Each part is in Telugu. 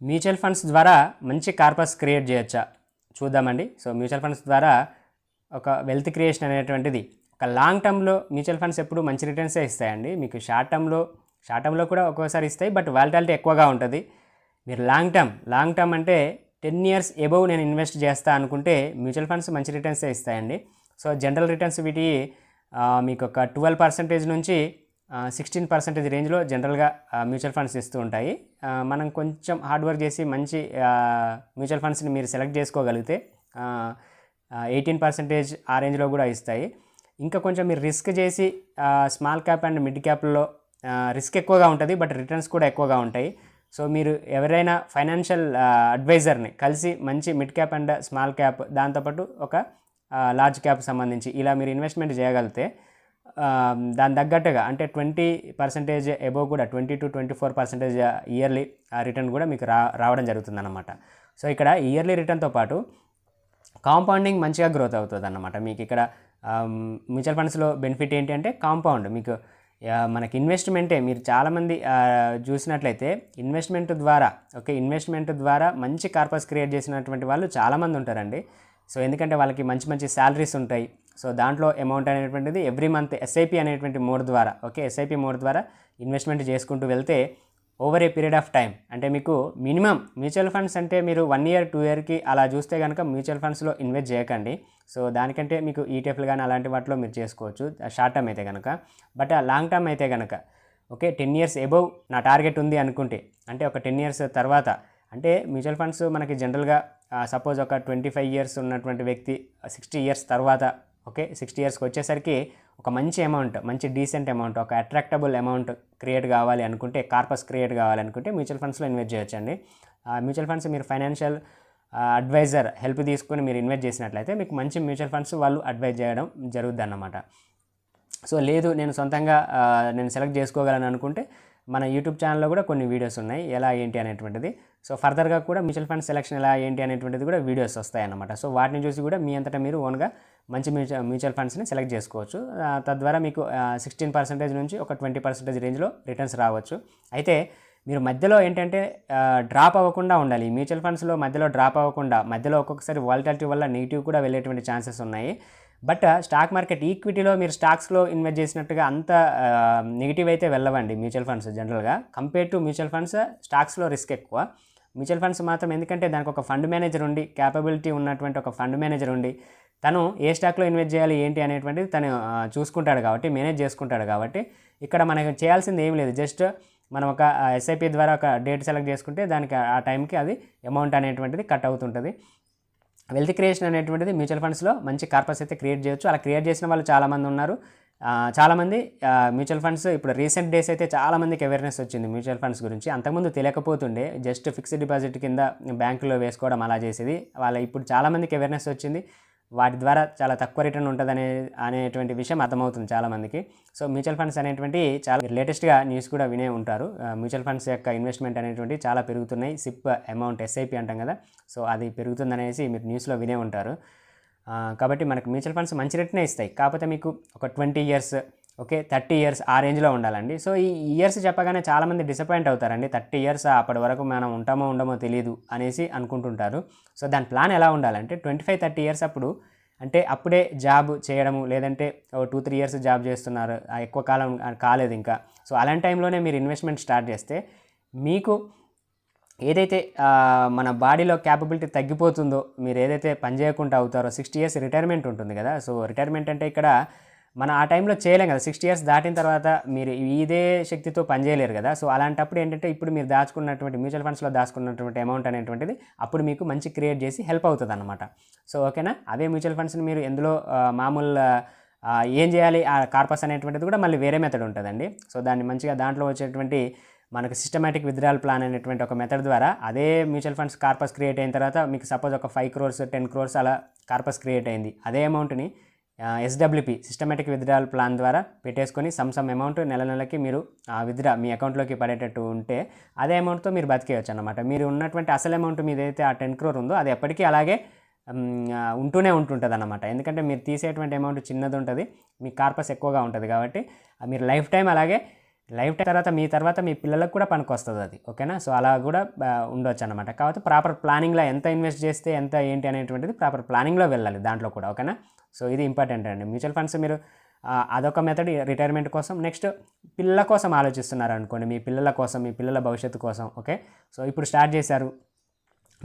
మ్యూచువల్ ఫండ్స్ ద్వారా మంచి కార్పస్ క్రియేట్ చేయొచ్చా చూద్దామండి. సో మ్యూచువల్ ఫండ్స్ ద్వారా ఒక వెల్త్ క్రియేషన్ అనేటువంటిది ఒక లాంగ్ టర్మ్లో మ్యూచువల్ ఫండ్స్ ఎప్పుడు మంచి రిటర్న్సే ఇస్తాయండి. మీకు షార్ట్ టర్మ్లో కూడా ఒక్కోసారి ఇస్తాయి, బట్ వాలటాలిటీ ఎక్కువగా ఉంటుంది. మీరు లాంగ్ టర్మ్ అంటే 10 years ఎబోవ్ నేను ఇన్వెస్ట్ చేస్తా అనుకుంటే మ్యూచువల్ ఫండ్స్ మంచి రిటర్న్సే ఇస్తాయండి. సో జనరల్ రిటర్న్స్ వీటి మీకు ఒక 12% నుంచి 16% రేంజ్లో జనరల్గా మ్యూచువల్ ఫండ్స్ ఇస్తూ ఉంటాయి. మనం కొంచెం హార్డ్ వర్క్ చేసి మంచి మ్యూచువల్ ఫండ్స్ని మీరు సెలెక్ట్ చేసుకోగలిగితే 18% ఆ రేంజ్లో కూడా ఇస్తాయి. ఇంకా కొంచెం మీరు రిస్క్ చేసి స్మాల్ క్యాప్ అండ్ మిడ్ క్యాప్లో రిస్క్ ఎక్కువగా ఉంటుంది, బట్ రిటర్న్స్ కూడా ఎక్కువగా ఉంటాయి. సో మీరు ఎవరైనా ఫైనాన్షియల్ అడ్వైజర్ని కలిసి మంచి mid cap and small cap దాంతోపాటు ఒక లార్జ్ క్యాప్ సంబంధించి ఇలా మీరు ఇన్వెస్ట్మెంట్ చేయగలిగితే దాని తగ్గట్టుగా అంటే 20% ఎబోవ్ కూడా 20 to 24% ఇయర్లీ రిటర్న్ కూడా మీకు రావడం జరుగుతుందన్నమాట. సో ఇక్కడ ఇయర్లీ రిటర్న్తో పాటు కాంపౌండింగ్ మంచిగా గ్రోత్ అవుతుంది అన్నమాట. మీకు ఇక్కడ మ్యూచువల్ ఫండ్స్లో బెనిఫిట్ ఏంటి అంటే కాంపౌండ్. మీకు మనకి ఇన్వెస్ట్మెంటే మీరు చాలామంది చూసినట్లయితే ఇన్వెస్ట్మెంట్ ద్వారా మంచి కార్పస్ క్రియేట్ చేసినటువంటి వాళ్ళు చాలామంది ఉంటారండి. సో ఎందుకంటే వాళ్ళకి మంచి మంచి శాలరీస్ ఉంటాయి. సో దాంట్లో అమౌంట్ అనేటువంటిది ఎవ్రీ మంత్ ఎస్ఐపి అనేటువంటి మోడ్ ద్వారా ఎస్ఐపి మోడ్ ద్వారా ఇన్వెస్ట్మెంట్ చేసుకుంటూ వెళ్తే over a period of time అంటే మీకు మినిమం మ్యూచువల్ ఫండ్స్ అంటే మీరు 1 year 2 yearకి అలా చూస్తే కనుక మ్యూచువల్ ఫండ్స్లో ఇన్వెస్ట్ చేయకండి. సో దానికంటే మీకు ఈటీఎఫ్లు కానీ అలాంటి వాటిలో మీరు చేసుకోవచ్చు షార్ట్ టర్మ్ అయితే కనుక. బట్ లాంగ్ టర్మ్ అయితే కనుక 10 years ఎబోవ్ నా టార్గెట్ ఉంది అనుకుంటే అంటే ఒక 10 years తర్వాత అంటే మ్యూచువల్ ఫండ్స్ మనకి జనరల్గా సపోజ్ ఒక 25 years ఉన్నటువంటి వ్యక్తి 60 years తర్వాత 60 yearsకి వచ్చేసరికి ఒక మంచి డీసెంట్ అమౌంట్ ఒక అట్రాక్టబుల్ అమౌంట్ క్రియేట్ కావాలి అనుకుంటే కార్పస్ క్రియేట్ కావాలనుకుంటే మ్యూచువల్ ఫండ్స్లో ఇన్వెస్ట్ చేయొచ్చండి. మ్యూచువల్ ఫండ్స్ మీరు ఫైనాన్షియల్ అడ్వైజర్ హెల్ప్ తీసుకొని మీరు ఇన్వెస్ట్ చేసినట్లయితే మీకు మంచి మ్యూచువల్ ఫండ్స్ వాళ్ళు అడ్వైజ్ చేయడం జరుగుద్ది అన్నమాట. సో లేదు నేను సొంతంగా నేను సెలెక్ట్ చేసుకోగలను అనుకుంటే మన యూట్యూబ్ ఛానల్లో కూడా కొన్ని వీడియోస్ ఉన్నాయి ఎలా ఏంటి అనేటువంటిది. సో ఫర్దర్గా కూడా మ్యూచువల్ ఫండ్ సెలెక్షన్ ఎలా ఏంటి అనేటువంటిది కూడా వీడియోస్ వస్తాయన్నమాట. సో వాటిని చూసి కూడా మీ అంతటా మీరు ఓన్గా మంచి మ్యూచువల్ ఫండ్స్ని సెలెక్ట్ చేసుకోవచ్చు. తద్వారా మీకు 16% నుంచి ఒక 20% రేంజ్లో రిటర్న్స్ రావచ్చు. అయితే మీరు మధ్యలో ఏంటంటే డ్రాప్ అవ్వకుండా ఉండాలి. మ్యూచువల్ ఫండ్స్లో మధ్యలో ఒక్కొక్కసారి వాలటాలిటీ వల్ల నెగిటివ్ కూడా వెళ్ళేటువంటి ఛాన్సెస్ ఉన్నాయి. బట్ స్టాక్ మార్కెట్ ఈక్విటీలో మీరు స్టాక్స్లో ఇన్వెస్ట్ చేసినట్టుగా అంత నెగిటివ్ అయితే వెళ్ళవండి మ్యూచువల్ ఫండ్స్ జనరల్గా. కంపేర్ టు మ్యూచువల్ ఫండ్స్ స్టాక్స్లో రిస్క్ ఎక్కువ. మ్యూచువల్ ఫండ్స్ మాత్రం ఎందుకంటే దానికి ఒక ఫండ్ మేనేజర్ ఉండి క్యాపబిలిటీ ఉన్నటువంటి ఒక ఫండ్ మేనేజర్ ఉండి తను ఏ స్టాక్లో ఇన్వెస్ట్ చేయాలి ఏంటి అనేటువంటిది తను చూసుకుంటాడు కాబట్టి మేనేజ్ చేసుకుంటాడు కాబట్టి ఇక్కడ మనకి చేయాల్సింది ఏం లేదు. జస్ట్ మనం ఒక ఎస్ఐపి ద్వారా ఒక డేట్ సెలెక్ట్ చేసుకుంటే దానికి ఆ టైంకి అది అమౌంట్ అనేటువంటిది కట్ అవుతుంటుంది. వెల్త్ క్రియేషన్ అనేటువంటిది మ్యూచువల్ ఫండ్స్లో మంచి కార్పస్ అయితే క్రియేట్ చేయొచ్చు. అలా క్రియేట్ చేసిన వాళ్ళు చాలామంది ఉన్నారు. చాలామంది మ్యూచువల్ ఫండ్స్ ఇప్పుడు రీసెంట్ డేస్ అయితే చాలామందికి అవేర్నెస్ వచ్చింది మ్యూచువల్ ఫండ్స్ గురించి. అంతకుముందు తెలియకపోతుండే, జస్ట్ ఫిక్స్డ్ డిపాజిట్ కింద బ్యాంకులో వేసుకోవడం అలా చేసేది ఇప్పుడు చాలామందికి అవేర్నెస్ వచ్చింది. వాటి ద్వారా చాలా తక్కువ రిటర్న్ ఉంటుంది అనేటువంటి విషయం అర్థమవుతుంది చాలామందికి. సో మ్యూచువల్ ఫండ్స్ అనేటువంటి చాలా లేటెస్ట్గా న్యూస్ కూడా వినే ఉంటారు. మ్యూచువల్ ఫండ్స్ యొక్క ఇన్వెస్ట్మెంట్ అనేటువంటి చాలా పెరుగుతున్నాయి. సిప్ అమౌంట్ ఎస్ఐపి అంటాం కదా, సో అది పెరుగుతుందనేసి మీరు న్యూస్లో వినే ఉంటారు. కాబట్టి మనకు మ్యూచువల్ ఫండ్స్ మంచి రిటర్నే ఇస్తాయి. కాకపోతే మీకు ఒక 20 years 30 years ఆ రేంజ్లో ఉండాలండి. సో ఈ ఇయర్స్ చెప్పగానే చాలామంది డిసప్పాయింట్ అవుతారండి. 30 years అప్పటి వరకు మనం ఉంటామో ఉండమో తెలియదు అనేసి అనుకుంటుంటారు. సో దాని ప్లాన్ ఎలా ఉండాలంటే 25-30 years అప్పుడు అంటే అప్పుడే జాబ్ చేయడము, లేదంటే 2-3 years జాబ్ చేస్తున్నారు, ఎక్కువ కాలం కాలేదు ఇంకా. సో అలాంటి టైంలోనే మీరు ఇన్వెస్ట్మెంట్ స్టార్ట్ చేస్తే మీకు ఏదైతే మన బాడీలో క్యాపబిలిటీ తగ్గిపోతుందో, మీరు ఏదైతే పని చేయకుండా అవుతారో 60 years రిటైర్మెంట్ ఉంటుంది కదా. సో రిటైర్మెంట్ అంటే ఇక్కడ మనం ఆ టైంలో చేయలేం కదా. 60 years దాటిన తర్వాత మీరు ఇదే శక్తితో పనిచేయలేరు కదా. సో అలాంటప్పుడు ఏంటంటే ఇప్పుడు మీరు దాచుకున్నటువంటి మ్యూచువల్ ఫండ్స్లో దాచుకున్నటువంటి అమౌంట్ అనేటువంటిది అప్పుడు మీకు మంచి క్రియేట్ చేసి హెల్ప్ అవుతుంది అన్నమాట. సో ఓకేనా. అదే మ్యూచువల్ ఫండ్స్ని మీరు ఎందులో మామూలు ఏం చేయాలి ఆ కార్పస్ అనేటువంటిది కూడా మళ్ళీ వేరే మెథడ్ ఉంటుందండి. సో దాన్ని మంచిగా దాంట్లో వచ్చేటువంటి మనకు సిస్టమేటిక్ విత్డ్రాయల్ ప్లాన్ అనేటువంటి ఒక మెథడ్ ద్వారా అదే మ్యూచువల్ ఫండ్స్ కార్పస్ క్రియేట్ అయిన తర్వాత మీకు సపోజ్ ఒక 5 crores 10 crores అలా కార్పస్ క్రియేట్ అయింది. అదే అమౌంట్ని ఎస్డబ్ల్యూపీ సిస్టమేటిక్ విత్డ్రాయల్ ప్లాన్ ద్వారా పెట్టేసుకొని సమ్ అమౌంట్ నెలకి మీరు మీ అకౌంట్లోకి పడేటట్టు ఉంటే అదే అమౌంట్తో మీరు బతికేయచ్చు అన్నమాట. మీరు ఉన్నటువంటి అసలు అమౌంట్ మీద అయితే ఆ 10 crore ఉందో అది ఎప్పటికీ అలాగే ఉంటూనే ఉంటుంటుంది అన్నమాట. ఎందుకంటే మీరు తీసేటువంటి అమౌంట్ చిన్నది ఉంటుంది, మీ కార్పస్ ఎక్కువగా ఉంటుంది కాబట్టి మీరు లైఫ్ టైం అలాగే లైఫ్ టైం తర్వాత మీ పిల్లలకు కూడా పనికొస్తుంది అది. ఓకేనా? సో అలా కూడా ఉండొచ్చు అనమాట. కాకపోతే ప్రాపర్ ప్లానింగ్లో ఎంత ఇన్వెస్ట్ చేస్తే ఎంత ఏంటి అనేటువంటిది ప్రాపర్ ప్లానింగ్లో వెళ్ళాలి దాంట్లో కూడా. ఓకేనా? సో ఇది ఇంపార్టెంట్ అండి. మ్యూచువల్ ఫండ్స్ మీరు అదొక మెథడ్ రిటైర్మెంట్ కోసం. నెక్స్ట్ పిల్లల కోసం ఆలోచిస్తున్నారు అనుకోండి, మీ పిల్లల కోసం, మీ పిల్లల భవిష్యత్తు కోసం. ఓకే, సో ఇప్పుడు స్టార్ట్ చేశారు,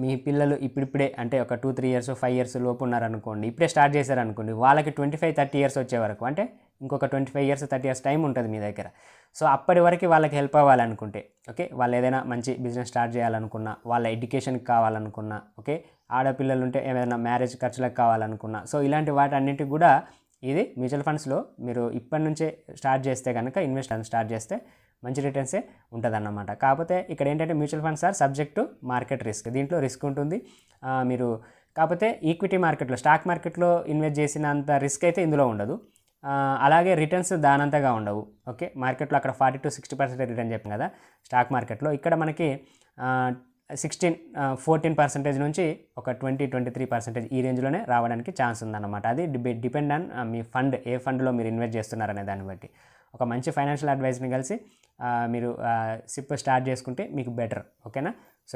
మీ పిల్లలు ఇప్పుడిప్పుడే అంటే ఒక 2-3 ఇయర్స్ 5 ఇయర్స్ లోపు ఉన్నారనుకోండి, ఇప్పుడే స్టార్ట్ చేశారనుకోండి, వాళ్ళకి 25-30 ఇయర్స్ వచ్చే వరకు, అంటే ఇంకొక 25 ఇయర్స్ 30 ఇయర్స్ టైం ఉంటుంది మీ దగ్గర. సో అప్పటి వరకు వాళ్ళకి హెల్ప్ అవ్వాలనుకుంటే, ఓకే, వాళ్ళు ఏదైనా మంచి బిజినెస్ స్టార్ట్ చేయాలనుకున్నా, వాళ్ళ ఎడ్యుకేషన్కి కావాలనుకున్నా, ఓకే, ఆడపిల్లలు ఉంటే ఏమైనా మ్యారేజ్ ఖర్చులకు కావాలనుకున్నా, సో ఇలాంటి వాటన్నిటికి కూడా ఇది మ్యూచువల్ ఫండ్స్లో మీరు ఇప్పటి నుంచే స్టార్ట్ చేస్తే కనుక ఇన్వెస్ట్ స్టార్ట్ చేస్తే మంచి రిటర్న్సే ఉంటుందన్నమాట. కాకపోతే ఇక్కడ ఏంటంటే mutual funds are subject to market risk, దీంట్లో రిస్క్ ఉంటుంది. మీరు కాకపోతే ఈక్విటీ మార్కెట్లో, స్టాక్ మార్కెట్లో ఇన్వెస్ట్ చేసినంత రిస్క్ అయితే ఇందులో ఉండదు. అలాగే రిటర్న్స్ దానంతగా ఉండవు. ఓకే, మార్కెట్లో అక్కడ 40-60% రిటర్న్ చెప్పాం కదా స్టాక్ మార్కెట్లో, ఇక్కడ మనకి 14% నుంచి ఒక 20-23% ఈ రేంజ్లోనే రావడానికి ఛాన్స్ ఉందన్నమాట. అది డిపెండ్ ఆన్ మీ ఫండ్, ఏ ఫండ్లో మీరు ఇన్వెస్ట్ చేస్తున్నారనే దాన్ని బట్టి. ఒక మంచి ఫైనాన్షియల్ అడ్వైజ్ని కలిసి మీరు సిప్ స్టార్ట్ చేసుకుంటే మీకు బెటర్. ఓకేనా? సో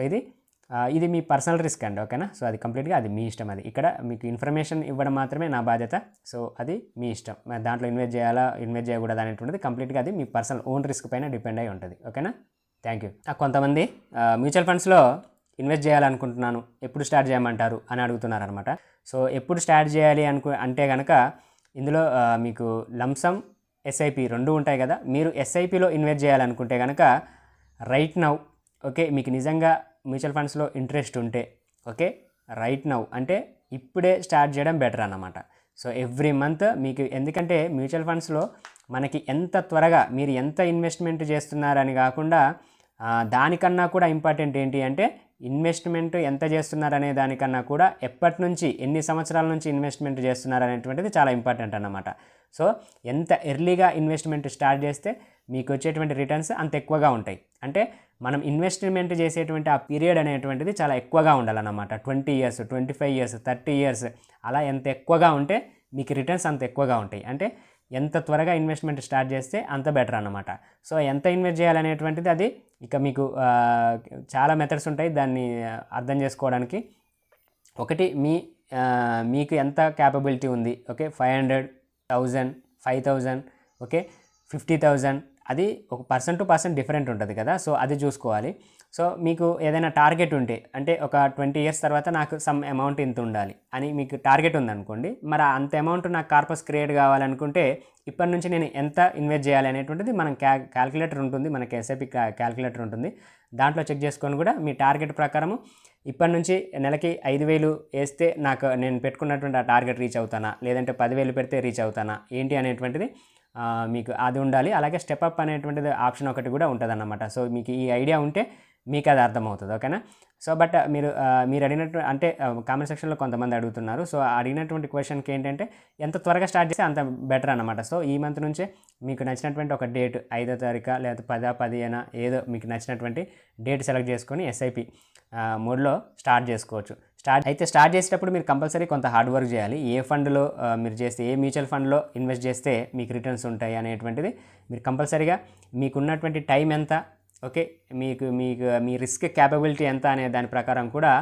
ఇది మీ పర్సనల్ రిస్క్ అండి. ఓకేనా? సో అది కంప్లీట్గా అది మీ ఇష్టం. అది ఇక్కడ మీకు ఇన్ఫర్మేషన్ ఇవ్వడం మాత్రమే నా బాధ్యత. సో అది మీ ఇష్టం, దాంట్లో ఇన్వెస్ట్ చేయాలా ఇన్వెస్ట్ చేయకూడదు అనేటువంటిది కంప్లీట్గా అది మీ పర్సనల్ ఓన్ రిస్క్ పైన డిపెండ్ అయి ఉంటుంది. ఓకేనా? Thank you. కొంతమంది మ్యూచువల్ ఫండ్స్లో ఇన్వెస్ట్ చేయాలనుకుంటున్నాను, ఎప్పుడు స్టార్ట్ చేయమంటారు అని అడుగుతున్నారనమాట. సో ఎప్పుడు స్టార్ట్ చేయాలి అంటే కనుక ఇందులో మీకు లంసమ్ ఎస్ఐపి రెండు ఉంటాయి కదా. మీరు ఎస్ఐపిలో ఇన్వెస్ట్ చేయాలనుకుంటే కనుక రైట్ నౌ, ఓకే, మీకు నిజంగా మ్యూచువల్ ఫండ్స్లో ఇంట్రెస్ట్ ఉంటే, ఓకే, రైట్ నౌ అంటే ఇప్పుడే స్టార్ట్ చేయడం బెటర్ అన్నమాట. సో ఎవ్రీ మంత్ మీకు, ఎందుకంటే మ్యూచువల్ ఫండ్స్లో మనకి ఎంత త్వరగా మీరు ఎంత ఇన్వెస్ట్మెంట్ చేస్తున్నారని కాకుండా దానికన్నా కూడా ఇంపార్టెంట్ ఏంటి అంటే ఇన్వెస్ట్మెంట్ ఎంత చేస్తున్నారనే దానికన్నా కూడా ఎప్పటి నుంచి, ఎన్ని సంవత్సరాల నుంచి ఇన్వెస్ట్మెంట్ చేస్తున్నారనేటువంటిది చాలా ఇంపార్టెంట్ అన్నమాట. సో ఎంత ఎర్లీగా ఇన్వెస్ట్మెంట్ స్టార్ట్ చేస్తే మీకు వచ్చేటువంటి రిటర్న్స్ అంత ఎక్కువగా ఉంటాయి. అంటే మనం ఇన్వెస్ట్మెంట్ చేసేటువంటి ఆ పీరియడ్ అనేటువంటిది చాలా ఎక్కువగా ఉండాలన్నమాట. 20 ఇయర్స్ 25 ఇయర్స్ 30 ఇయర్స్ అలా ఎంత ఎక్కువగా ఉంటే మీకు రిటర్న్స్ అంత ఎక్కువగా ఉంటాయి. అంటే ఎంత త్వరగా ఇన్వెస్ట్మెంట్ స్టార్ట్ చేస్తే అంత బెటర్ అన్నమాట. సో ఎంత ఇన్వెస్ట్ చేయాలనేటువంటిది అది ఇక మీకు చాలా మెథడ్స్ ఉంటాయి దాన్ని అర్థం చేసుకోవడానికి. ఒకటి మీకు ఎంత క్యాపబిలిటీ ఉంది, ఓకే, 500, 1000, 5000, ఓకే, 50,000, అది ఒక పర్సన్ టు పర్సన్ డిఫరెంట్ ఉంటుంది కదా. సో అది చూసుకోవాలి. సో మీకు ఏదైనా టార్గెట్ ఉంటే, అంటే ఒక 20 ఇయర్స్ తర్వాత నాకు సమ్ అమౌంట్ ఇంత ఉండాలి అని మీకు టార్గెట్ ఉందనుకోండి, మరి అంత అమౌంట్ నాకు కార్పస్ క్రియేట్ కావాలనుకుంటే ఇప్పటి నుంచి నేను ఎంత ఇన్వెస్ట్ చేయాలి అనేటువంటిది మనం క్యాల్కులేటర్ ఉంటుంది, మనకి ఎస్ఐపి క్యాల్కులేటర్ ఉంటుంది. దాంట్లో చెక్ చేసుకొని కూడా మీ టార్గెట్ ప్రకారము ఇప్పటి నుంచి నెలకి 5,000 వేస్తే నేను పెట్టుకున్నటువంటి ఆ టార్గెట్ రీచ్ అవుతానా, లేదంటే 10,000 పెడితే రీచ్ అవుతానా ఏంటి అనేటువంటిది మీకు అది ఉండాలి. అలాగే స్టెప్ అప్ అనేటువంటిది ఆప్షన్ ఒకటి కూడా ఉంటుంది అన్నమాట. సో మీకు ఈ ఐడియా ఉంటే మీకు అది అర్థమవుతుంది. ఓకేనా? సో బట్ మీరు అడిగినట్టు అంటే కామెంట్ సెక్షన్లో కొంతమంది అడుగుతున్నారు. సో అడిగినటువంటి క్వశ్చన్కి ఏంటంటే ఎంత త్వరగా స్టార్ట్ చేస్తే అంత బెటర్ అన్నమాట. సో ఈ మంత్ నుంచే మీకు నచ్చినటువంటి ఒక డేట్ 5వ తారీఖు లేదా 10 ఏదో మీకు నచ్చినటువంటి డేట్ సెలెక్ట్ చేసుకొని ఎస్ఐపి మోడ్లో స్టార్ట్ చేసుకోవచ్చు. స్టార్ట్ చేసేటప్పుడు మీరు కంపల్సరీ కొంత హార్డ్ వర్క్ చేయాలి. ఏ ఫండ్లో మీరు చేస్తే, ఏ మ్యూచువల్ ఫండ్లో ఇన్వెస్ట్ చేస్తే మీకు రిటర్న్స్ ఉంటాయి అనేటువంటిది మీరు కంపల్సరీగా మీకున్నటువంటి టైం ఎంత, ఓకే, మీ రిస్క్ క్యాపబిలిటీ ఎంత అనే దాని ప్రకారం కూడా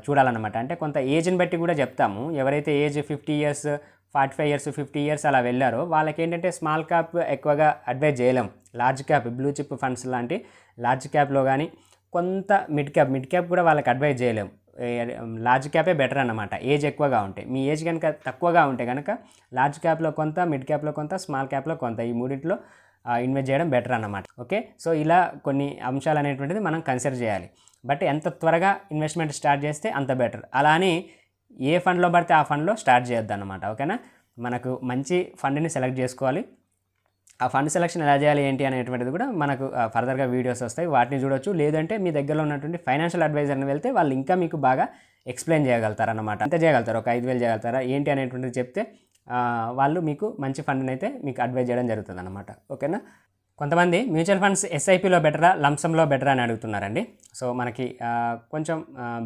చూడాలన్నమాట. అంటే కొంత ఏజ్ని బట్టి కూడా చెప్తాము. ఎవరైతే ఏజ్ 50 ఇయర్స్ 45 ఇయర్స్ 50 ఇయర్స్ అలా వెళ్ళారో వాళ్ళకి ఏంటంటే స్మాల్ క్యాప్ ఎక్కువగా అడ్వైజ్ చేయలేం. Large cap blue chip funds లాంటి లార్జ్ క్యాప్లో కానీ కొంత మిడ్ క్యాప్ కూడా వాళ్ళకి అడ్వైజ్ చేయలేం. లార్జ్ క్యాపే బెటర్ అన్నమాట ఏజ్ ఎక్కువగా ఉంటే. మీ ఏజ్ కనుక తక్కువగా ఉంటే కనుక లార్జ్ క్యాప్లో కొంత, మిడ్ క్యాప్లో కొంత, స్మాల్ క్యాప్లో కొంత, ఈ మూడింటిలో ఇన్వెస్ట్ చేయడం బెటర్ అన్నమాట. ఓకే, సో ఇలా కొన్ని అంశాలు అనేటువంటిది మనం కన్సిడర్ చేయాలి. బట్ ఎంత త్వరగా ఇన్వెస్ట్మెంట్ స్టార్ట్ చేస్తే అంత బెటర్. అలా అని ఏ ఫండ్లో పడితే ఆ ఫండ్లో స్టార్ట్ చేయొద్దు అన్నమాట. ఓకేనా? మనకు మంచి ఫండ్ని సెలెక్ట్ చేసుకోవాలి. ఆ ఫండ్ సెలెక్షన్ ఎలా చేయాలి ఏంటి అనేటువంటిది కూడా మనకు ఫర్దర్గా వీడియోస్ వస్తాయి, వాటిని చూడొచ్చు. లేదంటే మీ దగ్గరలో ఉన్నటువంటి ఫైనాన్షియల్ అడ్వైజర్ని వెళ్తే వాళ్ళు ఇంకా మీకు బాగా ఎక్స్ప్లెయిన్ చేయగలుగుతారు అన్నమాట. ఎంత చేయగలుగుతారు, ఒక 5,000 చేయగలుగుతారా ఏంటి అనేటువంటిది చెప్తే వాళ్ళు మీకు మంచి ఫండ్ని అయితే మీకు అడ్వైజ్ చేయడం జరుగుతుంది అన్నమాట. ఓకేనా? కొంతమంది మ్యూచువల్ ఫండ్స్ ఎస్ఐపిలో బెటరా లంసంలో బెటరా అని అడుగుతున్నారండి. సో మనకి కొంచెం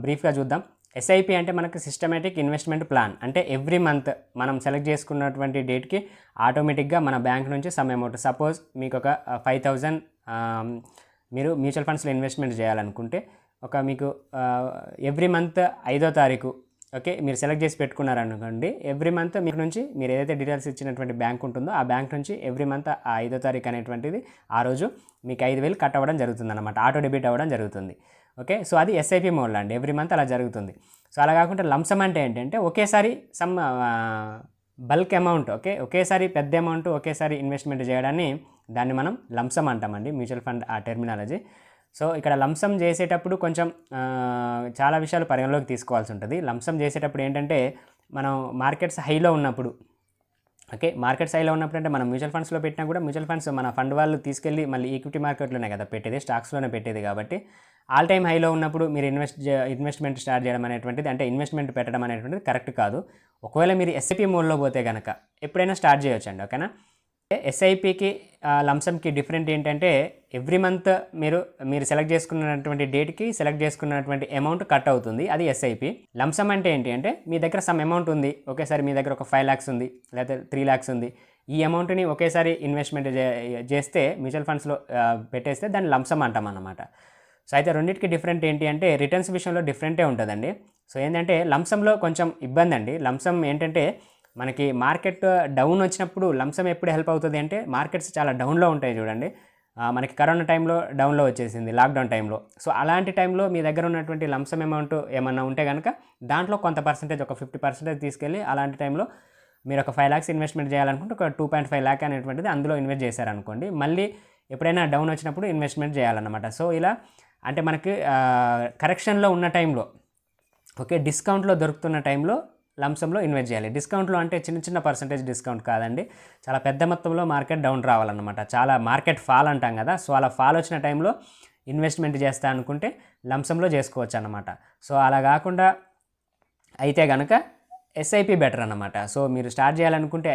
బ్రీఫ్గా చూద్దాం. ఎస్ఐపి అంటే మనకు సిస్టమేటిక్ ఇన్వెస్ట్మెంట్ ప్లాన్. అంటే ఎవ్రీ మంత్ మనం సెలెక్ట్ చేసుకున్నటువంటి డేట్కి ఆటోమేటిక్గా మన బ్యాంక్ నుంచి సమ్ అమౌంట్, సపోజ్ మీకు ఒక 5,000 మీరు మ్యూచువల్ ఫండ్స్లో ఇన్వెస్ట్మెంట్ చేయాలనుకుంటే మీకు ఎవ్రీ మంత్ 5వ తారీఖు ఓకే మీరు సెలెక్ట్ చేసి పెట్టుకున్నారనుకోండి, ఎవ్రీ మంత్ మీకు నుంచి మీరు ఏదైతే డీటెయిల్స్ ఇచ్చినటువంటి బ్యాంక్ ఉంటుందో ఆ బ్యాంక్ నుంచి ఎవ్రీ మంత్ ఆ 5వ తారీఖు అనేటువంటిది ఆ రోజు మీకు 5,000 కట్ అవ్వడం జరుగుతుంది అనమాట, ఆటో డెబిట్ అవ్వడం జరుగుతుంది. ఓకే, సో అది ఎస్ఐపి మోడ్లో అండి, ఎవ్రీ మంత్ అలా జరుగుతుంది. సో అలా కాకుండా లంసమ్ అంటే ఏంటంటే ఒకేసారి సమ్ బల్క్ అమౌంట్, ఒకేసారి పెద్ద అమౌంట్ ఒకేసారి ఇన్వెస్ట్మెంట్ చేయడాన్ని దాన్ని మనం లంసమ్ అంటామండి, మ్యూచువల్ ఫండ్ ఆ టెర్మినాలజీ. సో ఇక్కడ లంసమ్ చేసేటప్పుడు కొంచెం చాలా విషయాలు పరిగణలోకి తీసుకోవాల్సి ఉంటుంది. లంసమ్ చేసేటప్పుడు ఏంటంటే మనం మార్కెట్స్ హైలో ఉన్నప్పుడు, మార్కెట్స్ హైలో ఉన్నప్పుడు అంటే మనం మ్యూచువల్ ఫండ్స్లో పెట్టినా కూడా మ్యూచువల్ ఫండ్స్ మన ఫండ్ వాళ్ళు తీసుకెళ్ళి మళ్ళీ ఈక్విటీ మార్కెట్లోనే కదా పెట్టేది, స్టాక్స్లోనే పెట్టేది. కాబట్టి ఆల్ టైమ్ హైలో ఉన్నప్పుడు మీరు ఇన్వెస్ట్మెంట్ స్టార్ట్ చేయడం అనేటువంటిది, అంటే ఇన్వెస్ట్మెంట్ పెట్టడం అనేటువంటిది కరెక్ట్ కాదు. ఒకవేళ మీరు ఎస్ఐపి మోడ్లో పోతే కనుక ఎప్పుడైనా స్టార్ట్ చేయొచ్చు అండి. ఓకేనా, ఎస్ఐపికి లంసమ్కి డిఫరెంట్ ఏంటంటే ఎవ్రీ మంత్ మీరు సెలెక్ట్ చేసుకున్నటువంటి డేట్కి సెలెక్ట్ చేసుకున్నటువంటి అమౌంట్ కట్ అవుతుంది, అది ఎస్ఐపి. లంసమ్ అంటే ఏంటి అంటే మీ దగ్గర సమ్ అమౌంట్ ఉంది, ఒకేసారి మీ దగ్గర ఒక 5 lakhs ఉంది లేకపోతే 3 lakhs ఉంది, ఈ అమౌంట్ని ఒకేసారి ఇన్వెస్ట్మెంట్ చేస్తే మ్యూచువల్ ఫండ్స్లో పెట్టేస్తే దాన్ని లంసమ్ అంటాం అన్నమాట. సో అయితే రెండింటికి డిఫరెంట్ ఏంటి అంటే రిటర్న్స్ విషయంలో డిఫరెంటే ఉంటుందండి. సో ఏంటంటే లంసంలో కొంచెం ఇబ్బంది అండి. లంసమ్ ఏంటంటే మనకి మార్కెట్ డౌన్ వచ్చినప్పుడు లంసమ్ ఎప్పుడు హెల్ప్ అవుతుంది అంటే మార్కెట్స్ చాలా డౌన్లో ఉంటాయి చూడండి, మనకి కరోనా టైంలో డౌన్లో వచ్చేసింది, లాక్డౌన్ టైంలో. సో అలాంటి టైంలో మీ దగ్గర ఉన్నటువంటి లంసమ్ అమౌంట్ ఏమన్నా ఉంటే కనుక దాంట్లో కొంత పర్సెంటేజ్, ఒక 50% తీసుకెళ్ళి అలాంటి టైంలో మీరు ఒక 5 lakhs ఇన్వెస్ట్మెంట్ చేయాలనుకుంటే ఒక 2.5 lakh అనేటువంటిది అందులో ఇన్వెస్ట్ చేశారనుకోండి, మళ్ళీ ఎప్పుడైనా డౌన్ వచ్చినప్పుడు ఇన్వెస్ట్మెంట్ చేయాలన్నమాట. సో ఇలా అంటే మనకి కరెక్షన్లో ఉన్న టైంలో, డిస్కౌంట్లో దొరుకుతున్న టైంలో లంసంలో ఇన్వెస్ట్ చేయాలి. డిస్కౌంట్లో అంటే చిన్న పర్సెంటేజ్ డిస్కౌంట్ కాదండి, చాలా పెద్ద మొత్తంలో మార్కెట్ డౌన్ రావాలన్నమాట, చాలా మార్కెట్ ఫాల్ అంటాం కదా. సో అలా ఫాల్ వచ్చిన టైంలో ఇన్వెస్ట్మెంట్ చేస్తా అనుకుంటే లంసంలో చేసుకోవచ్చు అన్నమాట. సో అలా కాకుండా అయితే కనుక ఎస్ఐపి బెటర్ అన్నమాట. సో మీరు స్టార్ట్ చేయాలనుకుంటే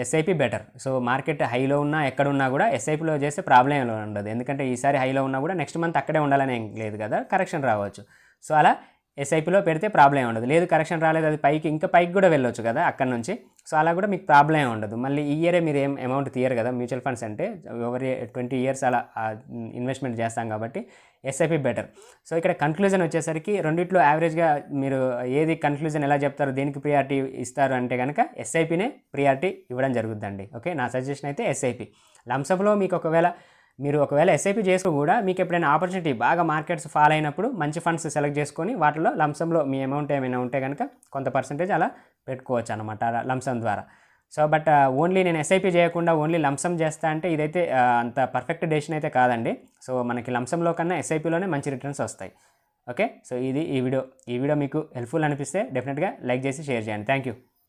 ఎస్ఐపి బెటర్. సో మార్కెట్ హైలో ఉన్నా ఎక్కడున్నా కూడా ఎస్ఐపిలో చేస్తే ప్రాబ్లం ఉండదు, ఎందుకంటే ఈసారి హైలో ఉన్నా కూడా నెక్స్ట్ మంత్ అక్కడే ఉండాలని ఏం లేదు కదా, కరెక్షన్ రావచ్చు. సో అలా ఎస్ఐపిలో పెడితే ప్రాబ్లం ఉండదు. లేదు కరెక్షన్ రాలేదు, అది ఇంకా పైకి కూడా వెళ్ళొచ్చు కదా అక్కడ నుంచి, సో అలా కూడా మీకు ప్రాబ్లం ఉండదు. మళ్ళీ ఈ ఇయరే మీరు ఏం అమౌంట్ తీయరు కదా, మ్యూచువల్ ఫండ్స్ అంటే ఓవర్ 20 years అలా ఇన్వెస్ట్మెంట్ చేస్తాం కాబట్టి ఎస్ఐపి బెటర్. సో ఇక్కడ కన్క్లూజన్ వచ్చేసరికి రెండిట్లో యావరేజ్గా మీరు ఏది కన్క్లూజన్ ఎలా చెప్తారు, దేనికి ప్రియారిటీ ఇస్తారు అంటే కనుక ఎస్ఐపినే ప్రియారిటీ ఇవ్వడం జరుగుతుందండి. ఓకే, నా సజెషన్ అయితే ఎస్ఐపి. లంసంలో మీకు ఒకవేళ ఎస్ఐపి చేస్తూ కూడా మీకు ఎప్పుడైనా ఆపర్చునిటీ బాగా మార్కెట్స్ ఫాల్ అయినప్పుడు మంచి ఫండ్స్ సెలెక్ట్ చేసుకొని వాటిలో లంసంలో మీ అమౌంట్ ఏమైనా ఉంటే కనుక కొంత పర్సెంటేజ్ అలా పెట్టుకోవచ్చు అనమాట లంసం ద్వారా. సో బట్ ఓన్లీ నేను ఎస్ఐపి చేయకుండా ఓన్లీ లంసం చేస్తా అంటే ఇదైతే అంత పర్ఫెక్ట్ డెసిషన్ అయితే కాదండి. సో మనకి లంసంలో కన్నా ఎస్ఐపిలోనే మంచి రిటర్న్స్ వస్తాయి. ఓకే, సో ఇది ఈ వీడియో మీకు హెల్ప్ఫుల్ అనిపిస్తే డెఫినెట్గా లైక్ చేసి షేర్ చేయండి. Thank you.